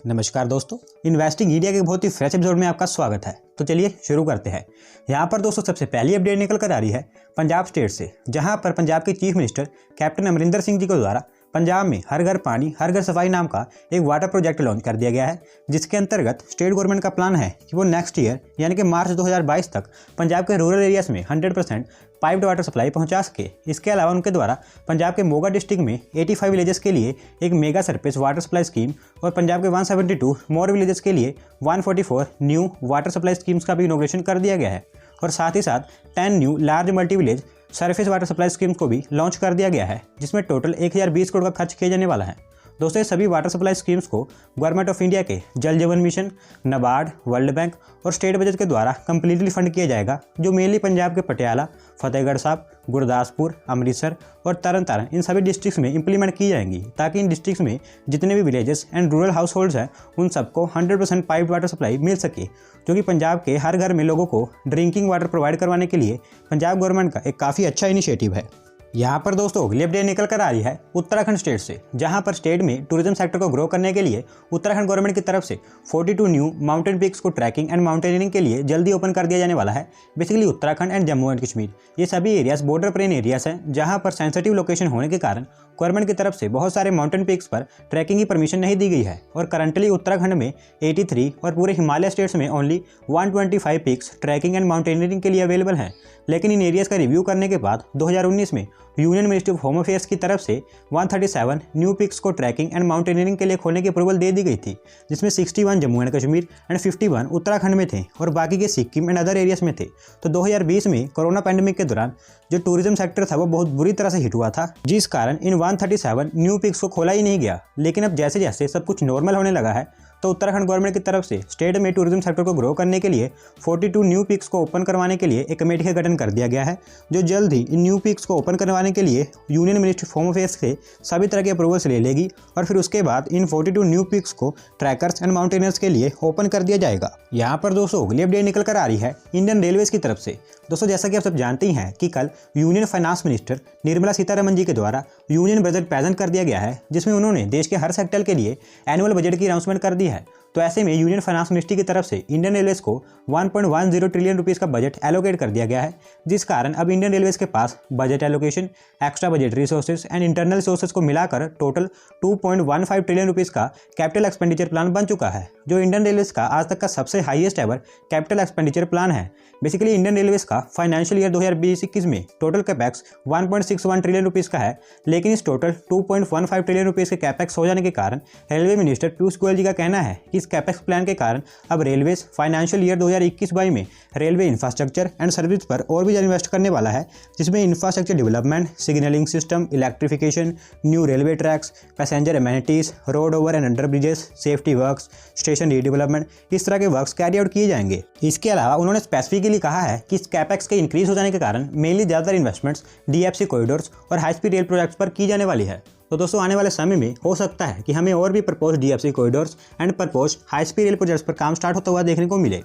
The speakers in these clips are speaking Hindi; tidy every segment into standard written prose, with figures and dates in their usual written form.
नमस्कार दोस्तों, इन्वेस्टिंग इंडिया के बहुत ही फ्रेश एपिसोड में आपका स्वागत है। तो चलिए शुरू करते हैं। यहाँ पर दोस्तों सबसे पहली अपडेट निकल कर आ रही है पंजाब स्टेट से, जहाँ पर पंजाब के chief minister captain Amarinder Singh ji के द्वारा पंजाब में हर घर पानी हर घर सफाई नाम का एक वाटर प्रोजेक्ट लॉन्च कर दिया गया है, जिसके अंतर्गत स्टेट गवर्नमेंट का प्लान है कि वो नेक्स्ट ईयर यानी कि मार्च 2022 तक पंजाब के रूरल एरियाज में 100% पाइप्ड वाटर सप्लाई पहुंचा सके। इसके अलावा उनके द्वारा पंजाब के मोगा डिस्ट्रिक्ट में 85 विलेजेस के लिए एक mega surface water supply scheme और पंजाब के 172 मोर विलेजेस के लिए 144 न्यू वाटर सप्लाई स्कीम्स का भी इनॉग्रेशन कर दिया गया है और साथ ही साथ 10 new large multi village surface water supply schemes को भी लॉन्च कर दिया गया है, जिसमें टोटल 1020 करोड़ का खर्च किया जाने वाला है। दोस्तों, ये सभी वाटर सप्लाई स्कीम्स को गवर्नमेंट ऑफ इंडिया के जल जीवन मिशन, नाबार्ड, वर्ल्ड बैंक और स्टेट बजट के द्वारा कंप्लीटली फंड किया जाएगा, जो मेनली पंजाब के पटियाला, फतेहगढ़ साहब, गुरदासपुर, अमृतसर और तरन तारण इन सभी डिस्ट्रिक्ट्स में इंप्लीमेंट की जाएंगी, ताकि इन डिस्ट्रिक्ट्स में जितने भी villages and rural house holds हैं उन सबको 100% पाइप्ड वाटर सप्लाई मिल सके, जो कि पंजाब के हर घर में लोगों को ड्रिंकिंग वाटर प्रोवाइड करवाने के लिए पंजाब गवर्नमेंट का एक काफ़ी अच्छा इनिशिएटिव है। यहाँ पर दोस्तों अगली अपडेट निकल कर आ रही है उत्तराखंड स्टेट से, जहाँ पर स्टेट में टूरिज्म सेक्टर को ग्रो करने के लिए उत्तराखंड गवर्नमेंट की तरफ से 42 न्यू माउंटेन पीक्स को ट्रैकिंग एंड माउंटेनियरिंग के लिए जल्दी ओपन कर दिया जाने वाला है। Basically Uttarakhand and Jammu and Kashmir ये सभी एरियाज बॉर्डर प्लेन एरियाज हैं, जहाँ पर सेंसिटिव लोकेशन होने के कारण गवर्नमेंट की तरफ से बहुत सारे माउंटेन पीक्स पर ट्रैकिंग की परमिशन नहीं दी गई है और करंटली उत्तराखंड में 83 और पूरे हिमालय स्टेट्स में only 125 peaks trekking and mountaineering के लिए अवेलेबल हैं। लेकिन इन एरियाज का रिव्यू करने के बाद 2019 में union ministry of home affairs की तरफ से 137 न्यू पिक्स को ट्रैकिंग एंड माउंटेनियरिंग के लिए खोलने की अप्रूवल दे दी गई थी, जिसमें 61 जम्मू एंड कश्मीर एंड 51 उत्तराखंड में थे और बाकी के सिक्किम एंड अदर एरियाज में थे। तो 2020 में कोरोना पैंडेमिक के दौरान जो टूरिज्म सेक्टर था वो बहुत बुरी तरह से हिट हुआ था, जिस कारण इन 137 न्यू पिक्स को खोला ही नहीं गया। लेकिन अब जैसे जैसे सब कुछ नॉर्मल होने लगा है, तो उत्तराखंड गवर्नमेंट की तरफ से स्टेट में टूरिज्म सेक्टर को ग्रो करने के लिए 42 न्यू पिक्स को ओपन करवाने के लिए एक कमेटी का गठन कर दिया गया है, जो जल्द ही इन न्यू पिक्स को ओपन करवाने के लिए union ministry of home affairs से सभी तरह के अप्रूवल्स ले लेगी और फिर उसके बाद इन 42 न्यू पिक्स को ट्रैकर्स एंड माउंटेनियर्स के लिए ओपन कर दिया जाएगा। यहाँ पर दोस्तों अगली अपडेट निकल कर आ रही है इंडियन रेलवेज की तरफ से। दोस्तों, जैसा कि आप सब जानते हैं कि कल union finance minister Nirmala Sitharaman ji के द्वारा यूनियन बजट प्रेजेंट कर दिया गया है, जिसमें उन्होंने देश के हर सेक्टर के लिए एनुअल बजट की अनाउंसमेंट कर दी है। तो ऐसे में यूनियन फाइनेंस मिनिस्ट्री की तरफ से इंडियन रेलवेज को 1.10 ट्रिलियन रुपीस का बजट एलोकेट कर दिया गया है, जिस कारण अब इंडियन रेलवेज के पास budget allocation, extra budget resources and internal resources को मिलाकर टोटल 2.15 ट्रिलियन रुपीस का कैपिटल एक्सपेंडिचर प्लान बन चुका है, जो इंडियन रेलवेज का आज तक का सबसे highest ever capital expenditure plan है। बेसिकली इंडियन रेलवेज का फाइनेंशियल ईयर 2020-21 में टोटल कैपेक्स 1.61 ट्रिलियन रुपीस का है, लेकिन इस टोटल 2.15 ट्रिलियन रुपीस के कैपेक्स हो जाने के कारण रेलवे मिनिस्टर पीयूष गोयल जी का कहना है कि इस कैपेक्स प्लान के कारण अब रेलवेज फाइनेंशियल ईयर 2021-22 में रेलवे इंफ्रास्ट्रक्चर एंड सर्विस पर और भी ज़्यादा इन्वेस्ट करने वाला है, जिसमें infrastructure development, signalling system, electrification, new railway tracks, passenger amenities, road over and under bridges, safety works, station redevelopment, इस तरह के वर्क्स कैरी आउट किए जाएंगे। इसके अलावा उन्होंने स्पेसिफिकली कहा है कि इस कैपेक्स के इंक्रीज हो जाने के कारण मेनली ज़्यादातर इन्वेस्टमेंट्स डीएफसी कॉरिडोर्स और हाई स्पीड रेल प्रोजेक्ट्स पर की जाने वाली है। तो दोस्तों, आने वाले समय में हो सकता है कि हमें और भी propose DFC corridors and propose high speed rail projects पर काम स्टार्ट होता हुआ देखने को मिले।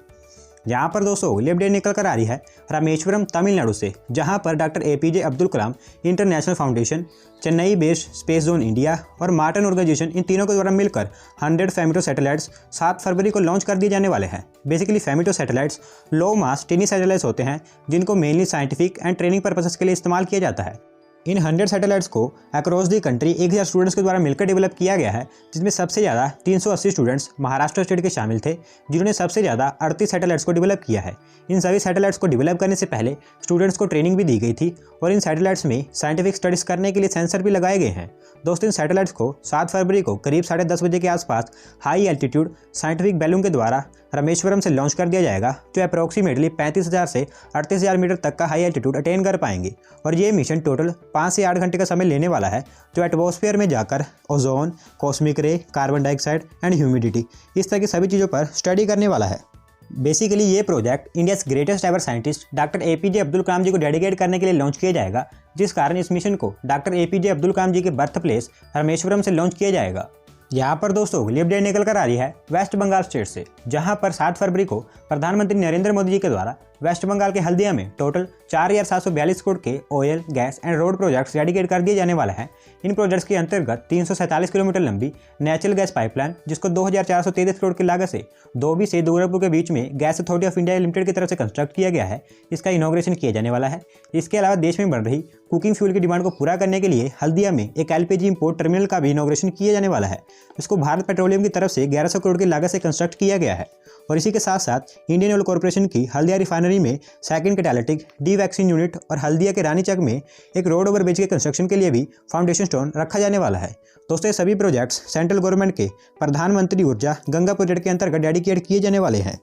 यहाँ पर दोस्तों अगली अपडेट निकल कर आ रही है रामेश्वरम तमिलनाडु से, जहाँ पर doctor APJ Abdul Kalam international foundation, Chennai based space zone India और मार्टन ऑर्गेनाइजेशन इन तीनों के द्वारा मिलकर 100 फेमिटो सैटेलाइट्स 7 फरवरी को लॉन्च कर दिए जाने वाले हैं। बेसिकली फेमिटो सैटेलाइट्स लो मास टिनी सैटेलाइट्स होते हैं, जिनको mainly scientific and training purposes के लिए इस्तेमाल किया जाता है। इन 100 सैटेलाइट्स को अक्रॉस दी कंट्री 1000 स्टूडेंट्स के द्वारा मिलकर डेवलप किया गया है, जिसमें सबसे ज़्यादा 380 स्टूडेंट्स महाराष्ट्र स्टेट के शामिल थे, जिन्होंने सबसे ज़्यादा 38 सैटेलाइट्स को डेवलप किया है। इन सभी सैटेलाइट्स को डेवलप करने से पहले स्टूडेंट्स को ट्रेनिंग भी दी गई थी और इन सैटेलाइट्स में साइंटिफिक स्टडीज़ करने के लिए सेंसर भी लगाए गए हैं। दोस्तों, इन सैटेलाइट्स को 7 फरवरी को करीब 10:30 बजे के आसपास हाई एल्टीट्यूड साइंटिफिक बैलून के द्वारा रामेश्वरम से लॉन्च कर दिया जाएगा, जो अप्रॉक्सीमेटली 35,000 से 38,000 मीटर तक का हाई एल्टीट्यूड अटेन कर पाएंगे। और ये मिशन टोटल 5 से 8 घंटे का समय लेने वाला है, जो एटमॉस्फेयर में जाकर ओजोन, कॉस्मिक रे, कार्बन डाइऑक्साइड एंड ह्यूमिडिटी, इस तरह की सभी चीज़ों पर स्टडी करने वाला है। बेसिकली ये project India's greatest ever scientist doctor APJ Abdul Kalam ji को डेडिकेट करने के लिए लॉन्च किया जाएगा, जिस कारण इस मिशन को डॉक्टर एपीजे अब्दुल कलाम जी के बर्थ प्लेस रामेश्वरम से लॉन्च किया जाएगा। यहाँ पर दोस्तों अगली अपडेट निकल कर आ रही है वेस्ट बंगाल स्टेट से, जहाँ पर 7 फरवरी को प्रधानमंत्री नरेंद्र मोदी जी के द्वारा वेस्ट बंगाल के हल्दिया में टोटल 4,742 करोड़ के oil, gas and road projects dedicate कर दिए जाने वाला है। इन प्रोजेक्ट्स के अंतर्गत 347 किलोमीटर लंबी नेचुरल गैस पाइपलाइन, जिसको 2,433 करोड़ की लागत से धोबी से दुर्गापुर के बीच में gas authority of India limited की तरफ से कंस्ट्रक्ट किया गया है, इसका इनॉग्रेशन किया जाने वाला है। इसके अलावा देश में बढ़ रही कुकिंग फ्यूल की डिमांड को पूरा करने के लिए हल्दिया में एक LPG इंपोर्ट टर्मिनल का भी इनॉग्रेशन किया जाने वाला है। इसको भारत पेट्रोलियम की तरफ से 1100 करोड़ की लागत से कंस्ट्रक्ट किया गया है। और इसी के साथ साथ इंडियन ऑयल कॉर्पोरेशन की हल्दिया रिफाइनरी में सेकंड कैटालिटिक डी-वैक्सिंग यूनिट और हल्दिया के रानीचक में एक रोड ओवर ब्रिज के कंस्ट्रक्शन के लिए भी फाउंडेशन स्टोन रखा जाने वाला है। दोस्तों, ये सभी प्रोजेक्ट्स सेंट्रल गवर्नमेंट के प्रधानमंत्री ऊर्जा गंगा प्रोजेक्ट के अंतर्गत डेडिकेट किए जाने वाले हैं।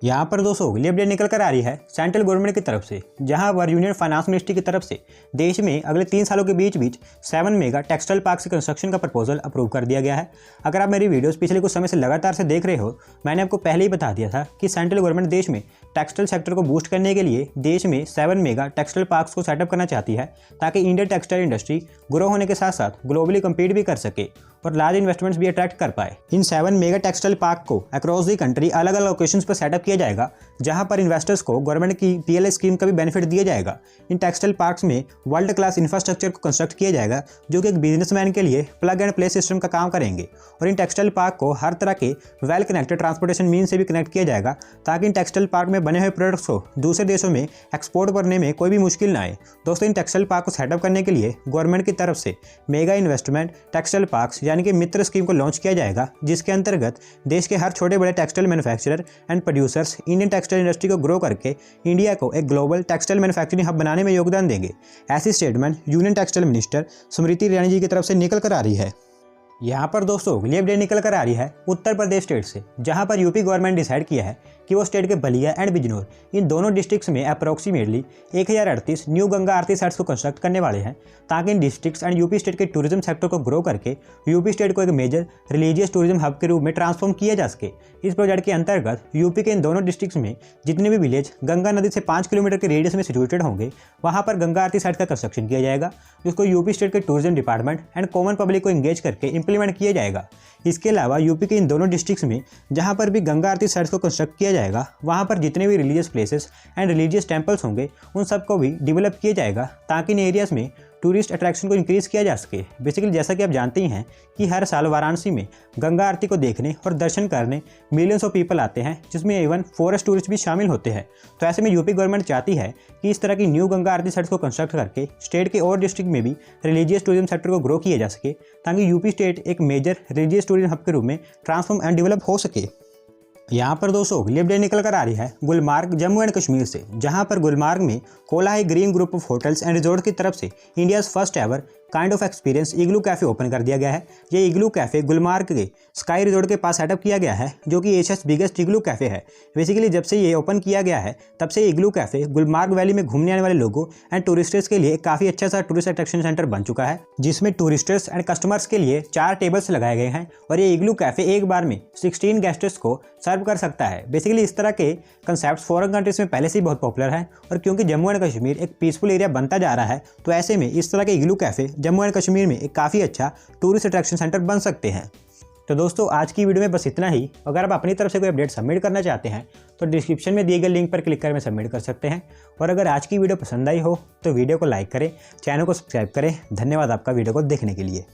यहाँ पर दोस्तों अगली अपडेट निकल कर आ रही है सेंट्रल गवर्नमेंट की तरफ से, जहाँ पर यूनियन फाइनेंस मिनिस्ट्री की तरफ से देश में अगले 3 सालों के बीच 7 मेगा टेक्सटाइल पार्क के कंस्ट्रक्शन का प्रपोजल अप्रूव कर दिया गया है। अगर आप मेरी वीडियोस पिछले कुछ समय से लगातार से देख रहे हो, मैंने आपको पहले ही बता दिया था कि सेंट्रल गवर्नमेंट देश में टेक्सटाइल सेक्टर को बूस्ट करने के लिए देश में 7 मेगा टेक्सटाइल पार्क्स को सेटअप करना चाहती है, ताकि इंडियन टेक्सटाइल इंडस्ट्री ग्रो होने के साथ साथ ग्लोबली कम्पीट भी कर सके और लार्ज इन्वेस्टमेंट्स भी अट्रैक्ट कर पाए। इन 7 मेगा टेक्सटाइल पार्क को अक्रॉस दी कंट्री अलग अलग लोकेशंस पर सेटअप किया जाएगा, जहां पर इन्वेस्टर्स को गवर्नमेंट की PLI स्कीम का भी बेनिफिट दिया जाएगा। इन टेक्सटाइल पार्क्स में वर्ल्ड क्लास इंफ्रास्ट्रक्चर को कंस्ट्रक्ट किया जाएगा, जो कि एक बिजनेसमैन के लिए प्लग एंड प्ले सिस्टम का काम करेंगे। और इन टेक्सटाइल पार्क को हर तरह के वेल कनेक्टेड ट्रांसपोर्टेशन मीन से भी कनेक्ट किया जाएगा, ताकि इन टेक्सटाइल पार्क में बने हुए प्रोडक्ट्स को दूसरे देशों में एक्सपोर्ट करने में कोई भी मुश्किल ना आए। दोस्तों, इन टेक्सटाइल पार्क को सेटअप करने के लिए गवर्नमेंट की तरफ से मेगा इन्वेस्टमेंट टेक्सटाइल पार्क्स यानी कि मित्र स्कीम को लॉन्च किया जाएगा, जिसके अंतर्गत देश के हर छोटे बड़े textile manufacturer and producers Indian textile industry को ग्रो करके इंडिया को एक ग्लोबल टेक्सटाइल मैन्युफैक्चरिंग हब बनाने में योगदान देंगे। ऐसी statement union textile minister Smriti Irani ji की तरफ से निकल कर आ रही है। यहाँ पर दोस्तों अगली अपडेट निकल कर आ रही है उत्तर प्रदेश स्टेट से, जहाँ पर यूपी गवर्नमेंट डिसाइड किया है कि वो स्टेट के बलिया एंड बिजनौर इन दोनों डिस्ट्रिक्ट्स में अप्रोक्सीमेटली 1038 न्यू गंगा आरती साइट्स को कंस्ट्रक्ट करने वाले हैं, ताकि इन डिस्ट्रिक्ट्स एंड यूपी स्टेट के टूरिज्म सेक्टर को ग्रो करके यूपी स्टेट को एक मेजर रिलीजियस टूरिज्म हब के रूप में ट्रांसफॉर्म किया जा सके। इस प्रोजेक्ट के अंतर्गत यूपी के इन दोनों डिस्ट्रिक्ट्स में जितने भी विलेज गंगा नदी से 5 किलोमीटर के रेडियस में सिचुएटेड होंगे, वहाँ पर गंगा आरती साइट का कंस्ट्रक्शन किया जाएगा, जिसको यूपी स्टेट के tourism department and common public को इंगेज करके इंप्लीमेंट किया जाएगा। इसके अलावा यूपी के इन दोनों डिस्ट्रिक्ट्स में जहाँ पर भी गंगा आरती साइट्स को कंस्ट्रक्ट किया जाएगा, वहाँ पर जितने भी religious places and religious temples होंगे, उन सबको भी डेवलप किया जाएगा, ताकि इन एरियाज़ में टूरिस्ट अट्रैक्शन को इंक्रीज़ किया जा सके। बेसिकली जैसा कि आप जानते ही हैं कि हर साल वाराणसी में गंगा आरती को देखने और दर्शन करने मिलियंस ऑफ पीपल आते हैं, जिसमें इवन फॉरेस्ट टूरिस्ट भी शामिल होते हैं। तो ऐसे में यूपी गवर्नमेंट चाहती है कि इस तरह की न्यू गंगा आरती साइट्स को कंस्ट्रक्ट करके स्टेट के और डिस्ट्रिक्ट में भी रिलीजियस टूरिज्म सेक्टर को ग्रो किया जा सके, ताकि यूपी स्टेट एक मेजर रिलीजियस टूरिज्म हब के रूप में ट्रांसफॉर्म एंड डेवलप हो सके। यहाँ पर दोस्तों अगली अपडेट निकल कर आ रही है गुलमार्ग जम्मू एंड कश्मीर से, जहाँ पर गुलमार्ग में Kolahoi green group of hotels and resort की तरफ से India's first ever kind of experience igloo cafe open कर दिया गया है। ये इग्लू कैफ़े गुलमार्ग के स्काई रिजॉर्ट के पास सेटअप किया गया है, जो कि एशियाज़ बिगेस्ट इग्लू कैफ़े है। बेसिकली जब से ये ओपन किया गया है, तब से इग्लू कैफ़े गुलमार्ग वैली में घूमने आने वाले लोगों एंड टूरिस्टर्स के लिए काफ़ी अच्छा सा टूरिस्ट अट्रैक्शन सेंटर बन चुका है, जिसमें टूरिस्टर्स एंड कस्टमर्स के लिए 4 टेबल्स लगाए गए हैं। और ये इग्लू कैफ़े एक बार में 16 गेस्ट्स को सर्व कर सकता है। बेसिकली इस तरह के कंसेप्ट फॉरेन कंट्रीज में पहले से ही बहुत पॉपुलर है, और क्योंकि जम्मू एंड कश्मीर एक पीसफुल एरिया बनता जा रहा है, तो ऐसे में इस तरह के इग्लू कैफ़े जम्मू एंड कश्मीर में एक काफ़ी अच्छा टूरिस्ट अट्रैक्शन सेंटर बन सकते हैं। तो दोस्तों आज की वीडियो में बस इतना ही। अगर आप अपनी तरफ से कोई अपडेट सबमिट करना चाहते हैं तो डिस्क्रिप्शन में दिए गए लिंक पर क्लिक कर सबमिट कर सकते हैं। और अगर आज की वीडियो पसंद आई हो तो वीडियो को लाइक करें, चैनल को सब्सक्राइब करें। धन्यवाद आपका वीडियो को देखने के लिए।